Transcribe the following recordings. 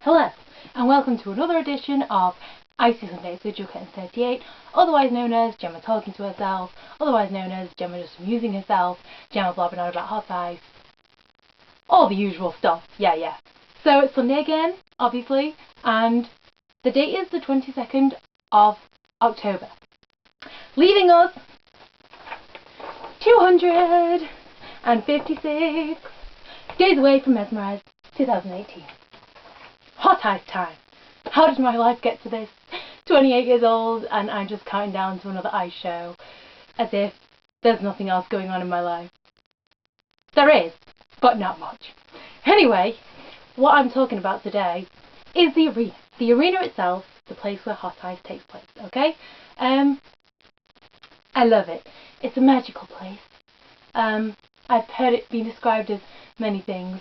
Hello, and welcome to another edition of Icy Sundays with Jughead38, otherwise known as Gemma talking to herself, otherwise known as Gemma just amusing herself, Gemma blabbing on about hot ice, all the usual stuff, yeah. So it's Sunday again, obviously, and the date is the 22nd of October, leaving us 256 days away from Mesmerise 2018. Hot ice time. How did my life get to this? 28 years old and I'm just counting down to another ice show as if there's nothing else going on in my life. There is, but not much. Anyway, what I'm talking about today is the arena. The arena itself, the place where hot ice takes place, okay? I love it. It's a magical place. I've heard it being described as many things,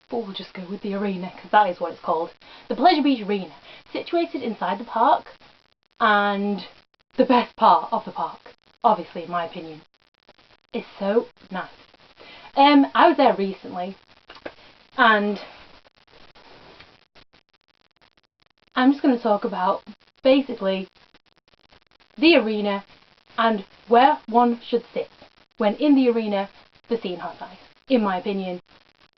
but we'll just go with the arena because that is what it's called. The Pleasure Beach Arena, situated inside the park, and the best part of the park, obviously in my opinion, is so nice. I was there recently, and I'm just going to talk about basically the arena and where one should sit when in the arena for seeing hot ice, in my opinion,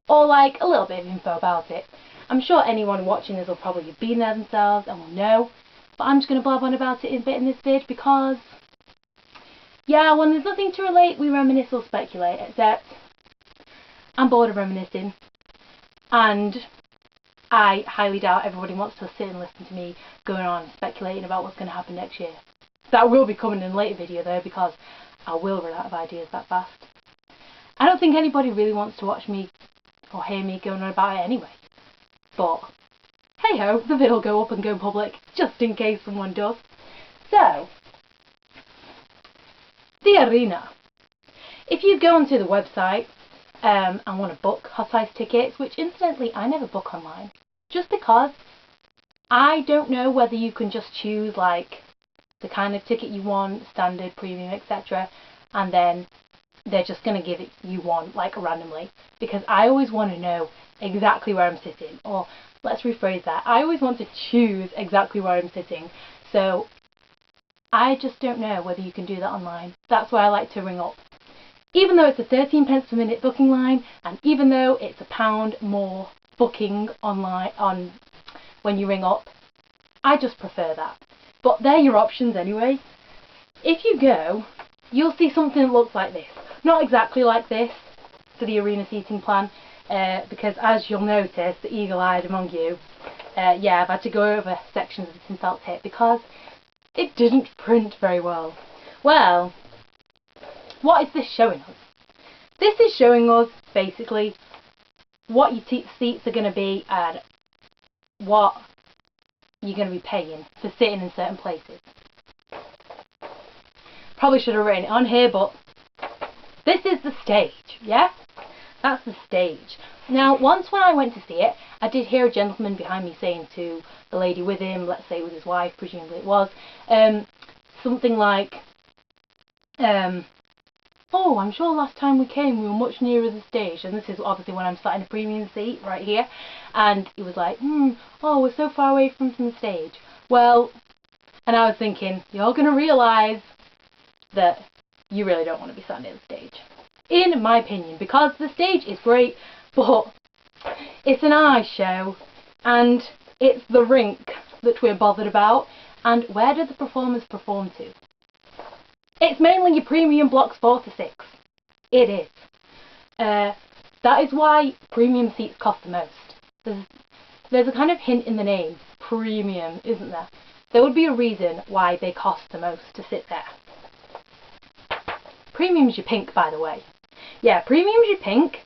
or like a little bit of info about it. I'm sure anyone watching this will probably have been there themselves and will know, but I'm just going to blab on about it a bit in this vid because, yeah, when there's nothing to relate, we reminisce or speculate, except I'm bored of reminiscing, and I highly doubt everybody wants to sit and listen to me going on speculating about what's going to happen next year. That will be coming in a later video though, because I will run out of ideas that fast. I don't think anybody really wants to watch me or hear me going on about it anyway. But hey ho, the vid will go up and go public just in case someone does. So, the arena. If you go onto the website and want to book hot ice tickets, which incidentally I never book online, just because I don't know whether you can just choose like the kind of ticket you want, standard, premium, etc. and then they're just going to give it you one like randomly, because I always want to know exactly where I'm sitting, or let's rephrase that, I always want to choose exactly where I'm sitting, so I just don't know whether you can do that online. That's why I like to ring up. Even though it's a 13 pence per minute booking line, and even though it's £1 more booking online on when you ring up, I just prefer that. But they're your options anyway. If you go, you'll see something that looks like this. Not exactly like this for the arena seating plan, because as you'll notice, the eagle-eyed among you, yeah, I've had to go over sections of this in felt tip because it didn't print very well. Well, what is this showing us? This is showing us basically what your seats are going to be and what you're going to be paying for sitting in certain places. Probably should have written it on here, but this is the stage, yeah? That's the stage. Now, once when I went to see it, I did hear a gentleman behind me saying to the lady with him, let's say with his wife, presumably it was, something like, oh, I'm sure last time we came we were much nearer the stage, and this is obviously when I'm sat in a premium seat right here, and he was like, oh, we're so far away from the stage. Well, and I was thinking, you're going to realise that you really don't want to be sat near the stage, in my opinion, because the stage is great, but it's an ice show, and it's the rink that we're bothered about, and where do the performers perform to? It's mainly your premium blocks 4 to 6. It is. That is why premium seats cost the most. There's a kind of hint in the name, premium, isn't there? There would be a reason why they cost the most to sit there. Premium's your pink, by the way. Yeah, premium's your pink,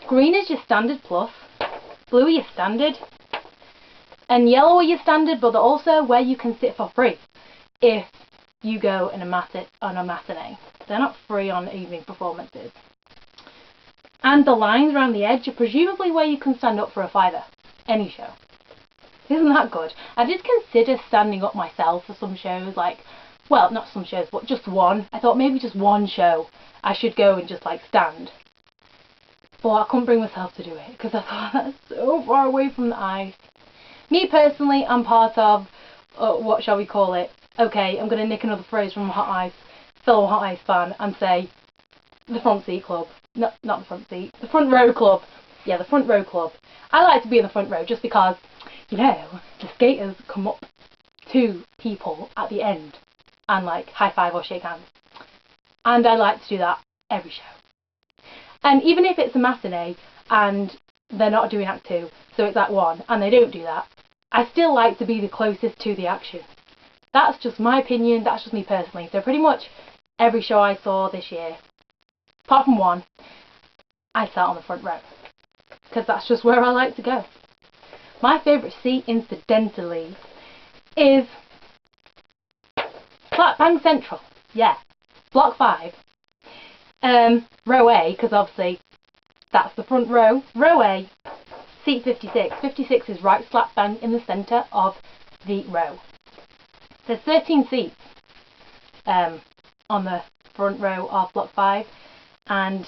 green is your standard plus, blue are your standard, and yellow are your standard, but they're also where you can sit for free if you go on a matinee. They're not free on evening performances. And the lines around the edge are presumably where you can stand up for a £5, any show. Isn't that good? I did consider standing up myself for some shows, like, well, not some shows, but just one. I thought maybe just one show I should go and just like stand. But I couldn't bring myself to do it because I thought that's so far away from the ice. Me personally, I'm part of, what shall we call it? Okay, I'm going to nick another phrase from fellow Hot Ice fan and say the front seat club. No, not the front seat. The front row club. Yeah, the front row club. I like to be in the front row just because, you know, the skaters come up to people at the end and like high five or shake hands. And I like to do that every show. And even if it's a matinee and they're not doing Act 2, so it's Act 1, and they don't do that, I still like to be the closest to the action. That's just my opinion, that's just me personally. So pretty much every show I saw this year, apart from one, I sat on the front row. Because that's just where I like to go. My favourite seat, incidentally, is Slap Bang Central. Yeah, Block 5. Row A, because obviously that's the front row. Row A, seat 56. 56 is right slap bang in the centre of the row. There's 13 seats on the front row of Block 5, and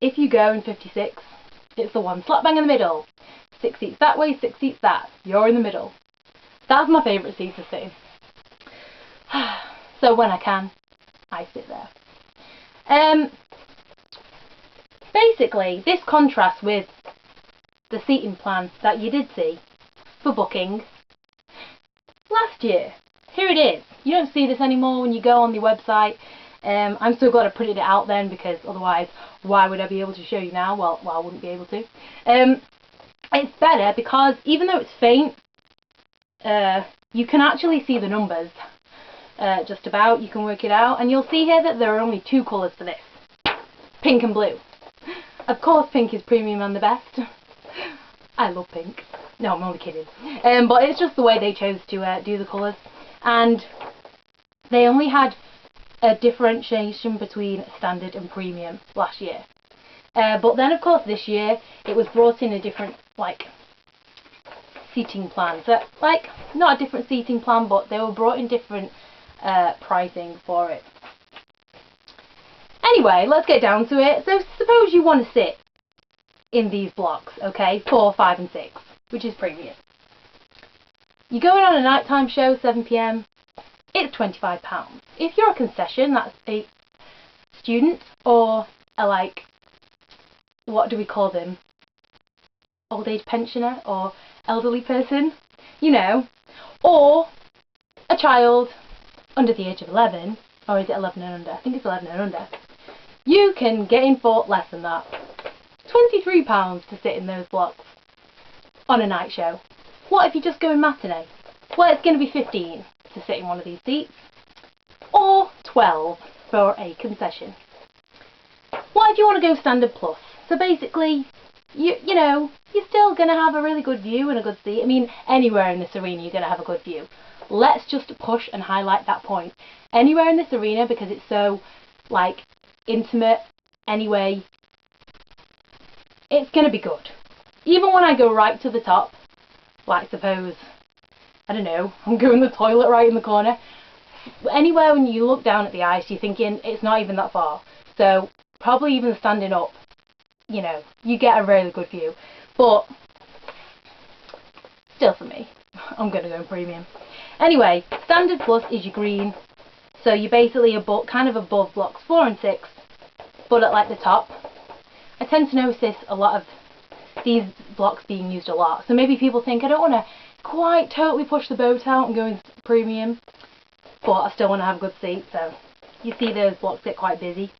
if you go in 56, it's the one slap bang in the middle. 6 seats that way, 6 seats that. You're in the middle. That's my favourite seat to sit in. So when I can, I sit there. Basically, this contrasts with the seating plan that you did see for booking last year. Here it is. You don't see this anymore when you go on the website. I'm so glad I printed it out then, because otherwise, why would I be able to show you now? Well, I wouldn't be able to. It's better because even though it's faint, you can actually see the numbers. Just about, you can work it out, and you'll see here that there are only 2 colours for this. Pink and blue. Of course pink is premium and the best. I love pink. No, I'm only kidding. But it's just the way they chose to do the colours. And they only had a differentiation between standard and premium last year. But then of course this year it was brought in a different like seating plan. So like not a different seating plan, but they were brought in different pricing for it. Anyway, let's get down to it. So suppose you want to sit in these blocks, okay, 4, 5 and 6, which is premium. You're going on a nighttime show, 7 PM, it's £25. If you're a concession, that's a student or a like, what do we call them? Old age pensioner or elderly person, you know, or a child under the age of 11, or is it 11 and under? I think it's 11 and under. You can get in for less than that. £23 to sit in those blocks on a night show. What if you just go in matinee? Well, it's going to be 15 to sit in one of these seats, or 12 for a concession. What if you want to go standard plus? So basically, you know, you're still going to have a really good view and a good seat. I mean, anywhere in this arena you're going to have a good view. Let's just push and highlight that point. Anywhere in this arena, because it's so, like, intimate anyway, it's going to be good. Even when I go right to the top, like suppose, I don't know, I'm going to the toilet right in the corner. Anywhere when you look down at the ice, you're thinking it's not even that far. So probably even standing up, you know, you get a really good view. But still for me, I'm going to go in premium. Anyway, standard plus is your green. So you're basically kind of above blocks 4 and 6, but at like the top. I tend to notice a lot of these blocks being used a lot. So maybe people think I don't want to quite totally push the boat out and go in premium, but I still want to have a good seat. So you see those blocks get quite busy.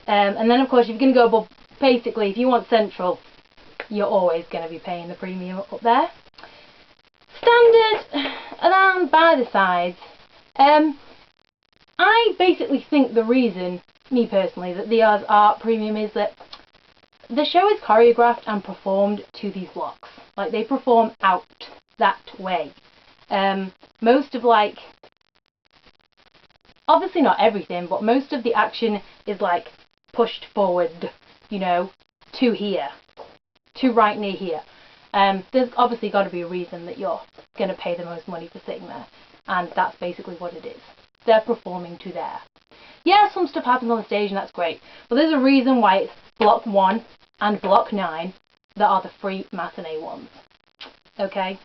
And then of course if you're going to go above, basically if you want central, you're always going to be paying the premium up there. Standard around by the sides. I basically think the reason, me personally, that these are premium is that the show is choreographed and performed to these blocks. Like, they perform out that way. Most of, like, obviously not everything, but most of the action is, like, pushed forward, you know, to here. To right near here. There's obviously got to be a reason that you're going to pay the most money for sitting there. And that's basically what it is. They're performing to there. Yeah, some stuff happens on the stage and that's great. But there's a reason why it's block 1 and block 9 that are the free matinee ones. Okay?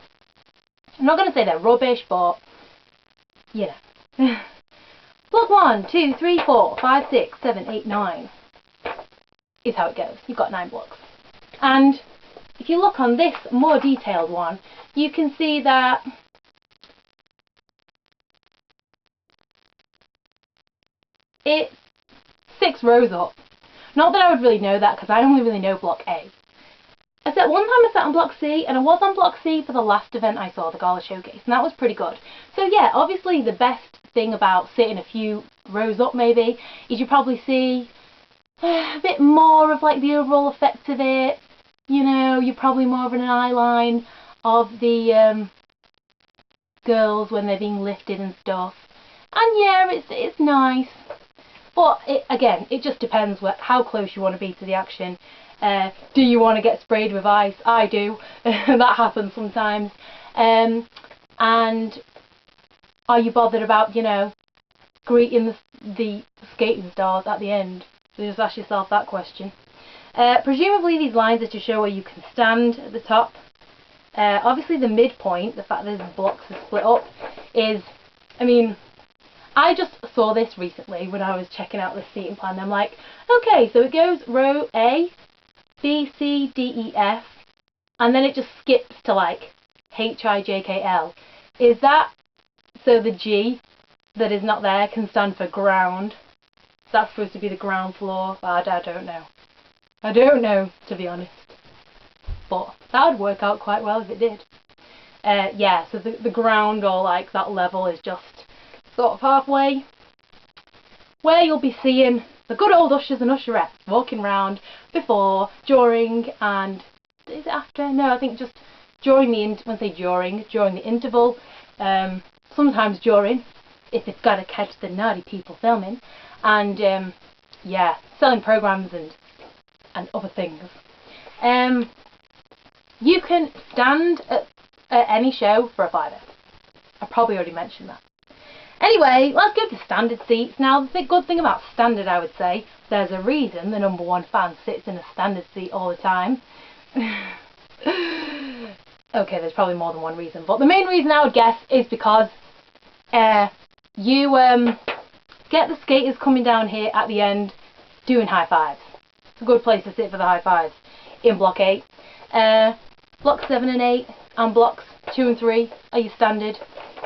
I'm not going to say they're rubbish, but, you know. Block 1, 2, 3, 4, 5, 6, 7, 8, 9 is how it goes. You've got 9 blocks. And if you look on this more detailed one, you can see that it's 6 rows up. Not that I would really know that, because I only really know block A. One time I sat on block C, and I was on block C for the last event I saw, the Gala Showcase, and that was pretty good. So yeah, obviously the best thing about sitting a few rows up maybe is you probably see a bit more of like the overall effect of it. You know, you're probably more of an eye line of the girls when they're being lifted and stuff. And yeah, it's nice. But again, it just depends how close you want to be to the action. Do you want to get sprayed with ice? I do. That happens sometimes. And are you bothered about, you know, greeting the skating stars at the end? So just ask yourself that question. Presumably these lines are to show where you can stand at the top. Obviously the midpoint, the fact that the blocks are split up, is, I mean, I just saw this recently when I was checking out the seating plan. I'm like, okay, so it goes row A, B, C, D, E, F, and then it just skips to like H, I, J, K, L. Is that so the G that is not there can stand for ground? That's supposed to be the ground floor? I don't know. I don't know, to be honest. But that would work out quite well if it did. Yeah, so the ground, or like that level, is just sort of halfway, where you'll be seeing the good old ushers and usherettes walking around before, during, and is it after? No, I think just during during the interval, sometimes during, if they've got to catch the naughty people filming, and yeah, selling programs and other things. You can stand at any show for a £5. I probably already mentioned that. Anyway, let's go to standard seats. Now, the good thing about standard, I would say, there's a reason the #1 fan sits in a standard seat all the time. Okay, there's probably more than one reason, but the main reason I would guess is because you get the skaters coming down here at the end doing high fives. It's a good place to sit for the high fives in block 8. Blocks 7 and 8 and blocks 2 and 3 are your standard,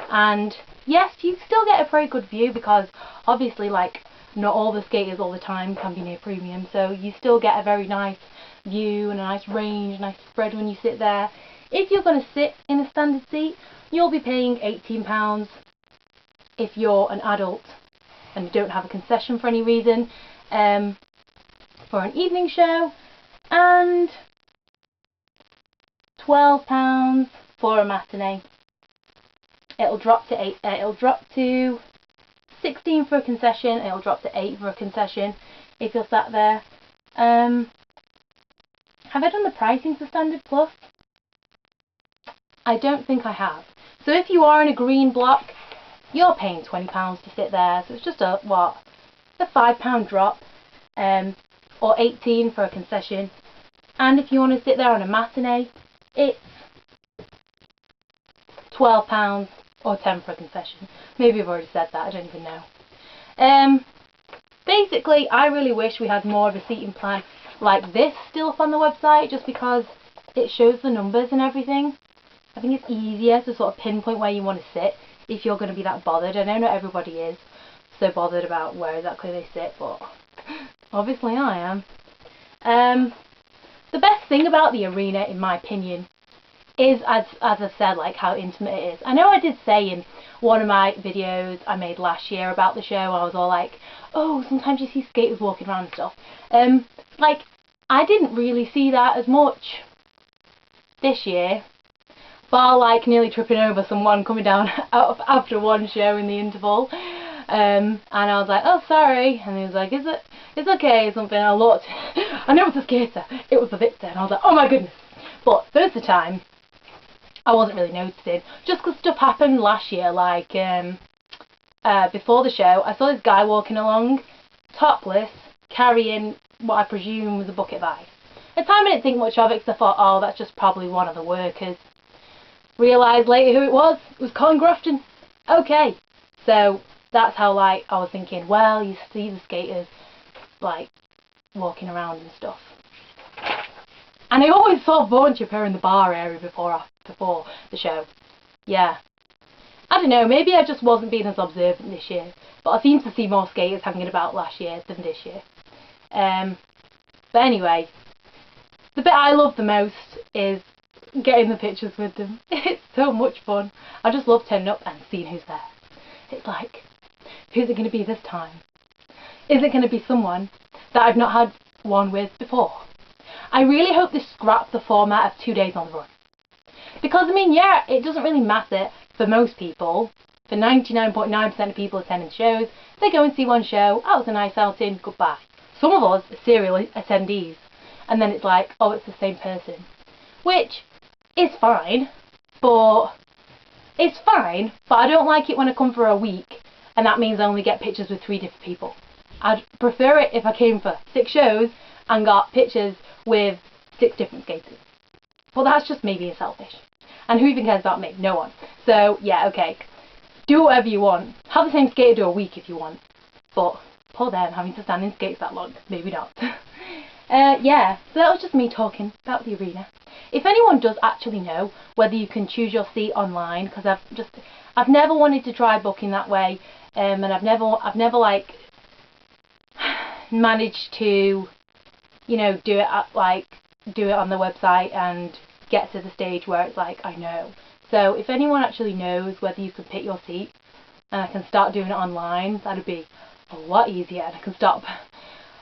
and yes, you still get a very good view because obviously, like, not all the skaters all the time can be near premium, so you still get a very nice view and a nice range, a nice spread when you sit there. If you're going to sit in a standard seat, you'll be paying £18 if you're an adult and you don't have a concession for any reason, for an evening show, and £12 for a matinee. It'll drop to 16 for a concession. It'll drop to 8 for a concession if you're sat there. Have I done the pricing for Standard Plus? I don't think I have. So if you are in a green block, you're paying £20 to sit there. So it's just a £5 drop, or 18 for a concession. And if you want to sit there on a matinee, it's £12 or 10 for a concession. Maybe I've already said that, I don't even know. Basically, I really wish we had more of a seating plan like this still up on the website, just because it shows the numbers and everything. I think it's easier to sort of pinpoint where you want to sit if you're going to be that bothered. I know not everybody is so bothered about where exactly they sit, but obviously I am. The best thing about the arena, in my opinion, is, as I've said, like how intimate it is. I know I did say in one of my videos I made last year about the show, I was all like, oh, sometimes you see skaters walking around and stuff. Like, I didn't really see that as much this year, bar like nearly tripping over someone coming down after one show in the interval. And I was like, oh, sorry. And he was like, it's okay, or something. And I looked, I know it was a skater, it was the Victor. And I was like, oh my goodness. But most of the time, I wasn't really noticing, just because stuff happened last year, like, before the show, I saw this guy walking along, topless, carrying what I presume was a bucket of ice. At the time I didn't think much of it, because I thought, oh, that's just probably one of the workers. Realised later who it was. It was Colin Grafton. Okay, so that's how, like, I was thinking, well, you see the skaters, like, walking around and stuff. And I always saw a bunch of her in the bar area before the show. Yeah. I don't know, maybe I just wasn't being as observant this year, but I seem to see more skaters hanging about last year than this year. But anyway, the bit I love the most is getting the pictures with them. It's so much fun. I just love turning up and seeing who's there. It's like, who's it going to be this time? Is it going to be someone that I've not had one with before? I really hope they scrap the format of 2 days on the run. Because, I mean, yeah, it doesn't really matter for most people. For 99.9% of people attending shows, they go and see one show, oh, it was a nice outing, goodbye. Some of us are serial attendees, and then it's like, oh, it's the same person. Which is fine, but I don't like it when I come for a week, and that means I only get pictures with 3 different people. I'd prefer it if I came for 6 shows and got pictures with 6 different skaters. Well, that's just me being selfish. And who even cares about me? No one. So, yeah, okay. Do whatever you want. Have the same skater do a week if you want. But, poor them having to stand in skates that long. Maybe not. Yeah, so that was just me talking about the arena. If anyone does actually know whether you can choose your seat online, because I've never wanted to try booking that way, and I've never like managed to, you know, do it on the website and get to the stage where it's like, I know. So if anyone actually knows whether you can pick your seat and I can start doing it online, that'd be a lot easier, and I can stop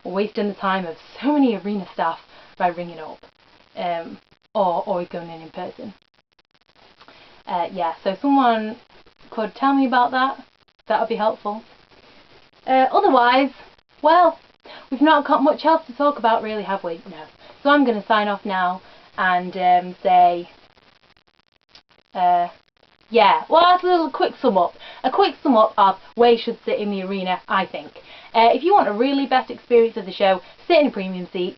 wasting the time of so many arena staff by ringing up, or always going in person. Yeah, so if someone could tell me about that, that would be helpful. Otherwise, well, we've not got much else to talk about really, have we? No. So I'm going to sign off now and say, yeah, well, that's a little quick sum up. A quick sum up of where you should sit in the arena, I think. If you want a really best experience of the show, sit in a premium seat.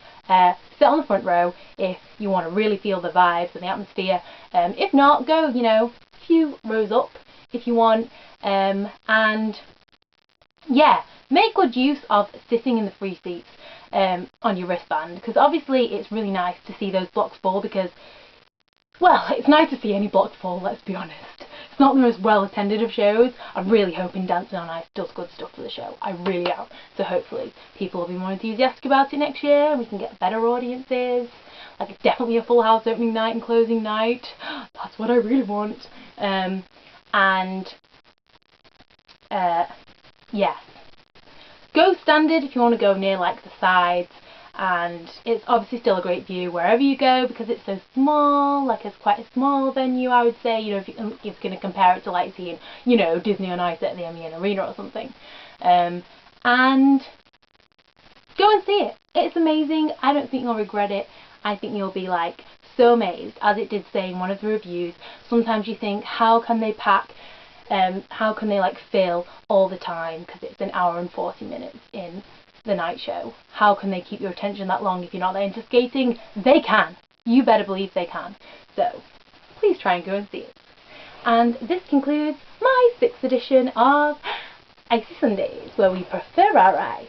Sit on the front row if you want to really feel the vibes and the atmosphere. If not, go, you know, a few rows up if you want. And yeah, make good use of sitting in the free seats on your wristband, because obviously it's really nice to see those blocks fall, because, well, it's nice to see any blocks fall, let's be honest. It's not the most well attended of shows. I'm really hoping Dancing on Ice does good stuff for the show. I really am. So hopefully people will be more enthusiastic about it next year and we can get better audiences. Like, definitely a full house opening night and closing night. That's what I really want. Yeah. Go standard if you want to go near like the sides, and it's obviously still a great view wherever you go because it's so small. Like, it's quite a small venue, I would say, you know, if you're going to compare it to like seeing, you know, Disney on Ice at the MEN Arena or something. And go and see it. It's amazing. I don't think you'll regret it. I think you'll be like so amazed, as it did say in one of the reviews. Sometimes you think, how can they pack, how can they like fill all the time, because it's an hour and 40 minutes in the night show. How can they keep your attention that long if you're not that into skating? They can. You better believe they can. So please try and go and see it. And this concludes my 6th edition of Icy Sundays, where we prefer our ice.